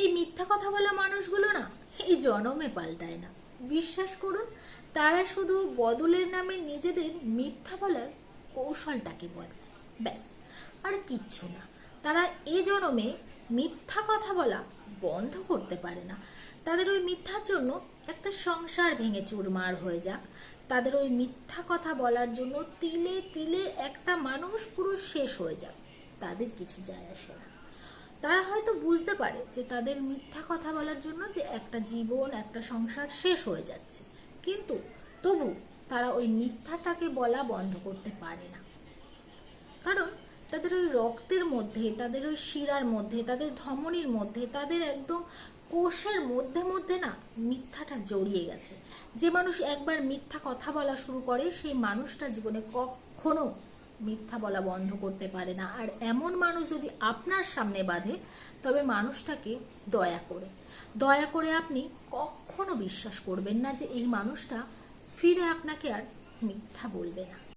এই মিথ্যা কথা বলা মানুষগুলো না এই জনমে পাল্টায় না। বিশ্বাস করুন, তারা শুধু বদলের নামে নিজেদের মিথ্যা বলার কৌশলটাকে বদলায়, ব্যাস, আর কিচ্ছু না। তারা এ জনমে মিথ্যা কথা বলা বন্ধ করতে পারে না। তাদের ওই মিথ্যার জন্য একটা সংসার ভেঙে চুরমার হয়ে যাক, তাদের ওই মিথ্যা কথা বলার জন্য তিলে তিলে একটা মানুষ পুরো শেষ হয়ে যাক, তাদের কিছু যায় আসে না। তারা হয়তো বুঝতে পারে যে তাদের মিথ্যা কথা বলার জন্য যে একটা জীবন, একটা সংসার শেষ হয়ে যাচ্ছে, কিন্তু তবু তারা ওই মিথ্যাটাকে বলা বন্ধ করতে পারে না। কারণ তাদের ওই রক্তের মধ্যে, তাদের ওই শিরার মধ্যে, তাদের ধমনীর মধ্যে, তাদের একদম কোষের মধ্যে মধ্যে না মিথ্যাটা জড়িয়ে গেছে। যে মানুষ একবার মিথ্যা কথা বলা শুরু করে সেই মানুষটা জীবনে কখনো মিথ্যা বলা বন্ধ করতে পারে না। আর এমন মানুষ যদি আপনার সামনে বাঁধে, তবে মানুষটাকে দয়া করে আপনি কখনো বিশ্বাস করবেন না যে এই মানুষটা ফিরে আপনাকে আর মিথ্যা বলবে না।